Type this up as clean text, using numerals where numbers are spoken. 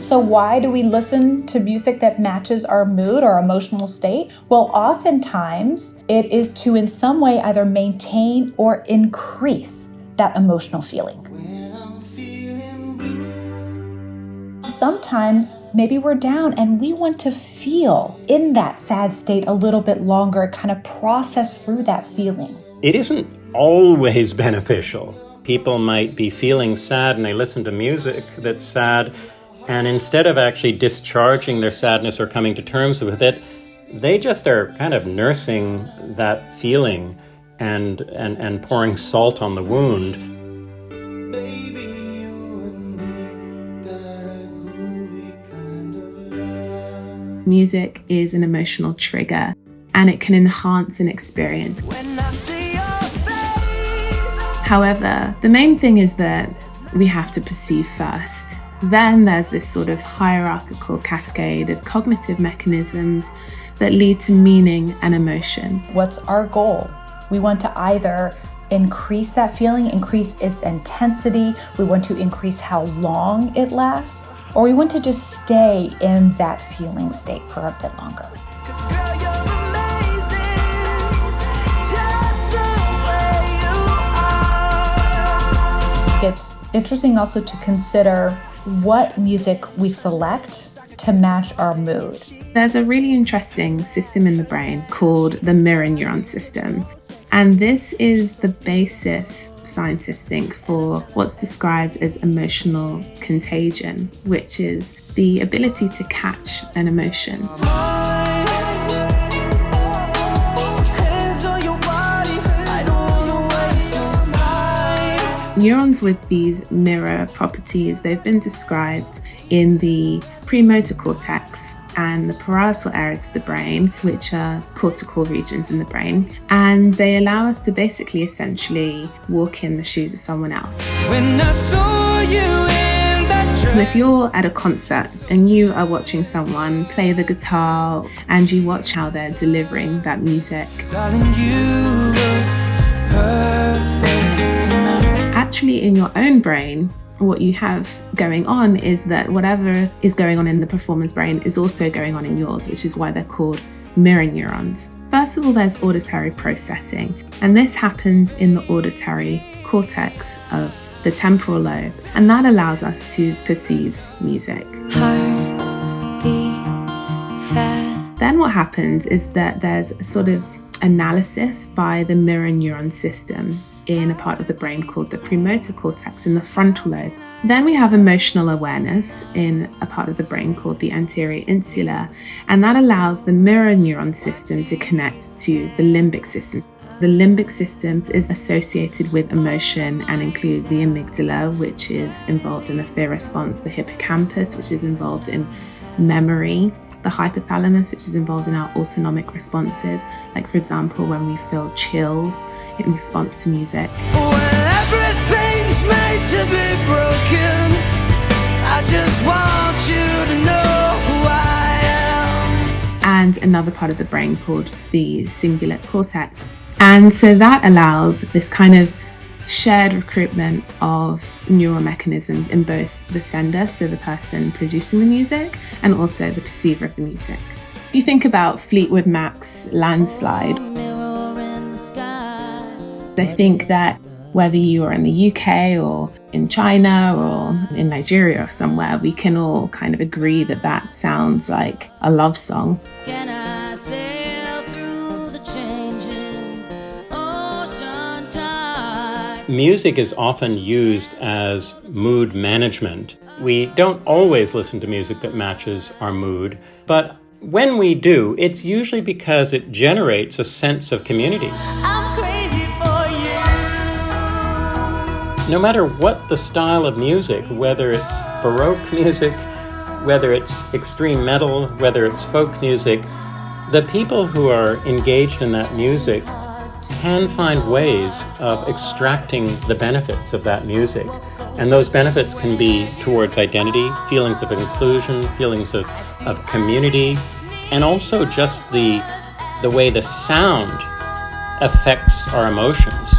So why do we listen to music that matches our mood or emotional state? Well, oftentimes it is to in some way either maintain or increase that emotional feeling. Sometimes maybe we're down and we want to feel in that sad state a little bit longer, kind of process through that feeling. It isn't always beneficial. People might be feeling sad and they listen to music that's sad, and instead of actually discharging their sadness or coming to terms with it, they just are kind of nursing that feeling and pouring salt on the wound. Music is an emotional trigger, and it can enhance an experience. However, the main thing is that we have to perceive first. Then there's this sort of hierarchical cascade of cognitive mechanisms that lead to meaning and emotion. What's our goal? We want to either increase that feeling, increase its intensity, we want to increase how long it lasts, or we want to just stay in that feeling state for a bit longer. It's interesting also to consider what music we select to match our mood. There's a really interesting system in the brain called the mirror neuron system. And this is the basis, scientists think, for what's described as emotional contagion, which is the ability to catch an emotion. Neurons with these mirror properties, they've been described in the premotor cortex and the parietal areas of the brain, which are cortical regions in the brain. And they allow us to basically essentially walk in the shoes of someone else. When I saw you in that train. If you're at a concert and you are watching someone play the guitar and you watch how they're delivering that music, darling, you look perfect tonight. Actually, in your own brain, what you have going on is that whatever is going on in the performer's brain is also going on in yours, which is why they're called mirror neurons. First of all, there's auditory processing, and this happens in the auditory cortex of the temporal lobe, and that allows us to perceive music. Heart beats fast. Then what happens is that there's a sort of analysis by the mirror neuron system in a part of the brain called the premotor cortex in the frontal lobe. Then we have emotional awareness in a part of the brain called the anterior insula, and that allows the mirror neuron system to connect to the limbic system. The limbic system is associated with emotion and includes the amygdala, which is involved in the fear response, the hippocampus, which is involved in memory, the hypothalamus, which is involved in our autonomic responses, like for example when we feel chills in response to music. When everything's made to be broken, I just want you to know who I am. And another part of the brain called the cingulate cortex. And so that allows this kind of shared recruitment of neural mechanisms in both the sender, so the person producing the music, and also the perceiver of the music. If you think about Fleetwood Mac's Landslide, I think that whether you are in the UK or in China or in Nigeria or somewhere, we can all kind of agree that that sounds like a love song. Can I sail through the changing ocean tide? Music is often used as mood management. We don't always listen to music that matches our mood, but when we do, it's usually because it generates a sense of community. No matter what the style of music, whether it's Baroque music, whether it's extreme metal, whether it's folk music, the people who are engaged in that music can find ways of extracting the benefits of that music. And those benefits can be towards identity, feelings of inclusion, feelings of community, and also just the way the sound affects our emotions.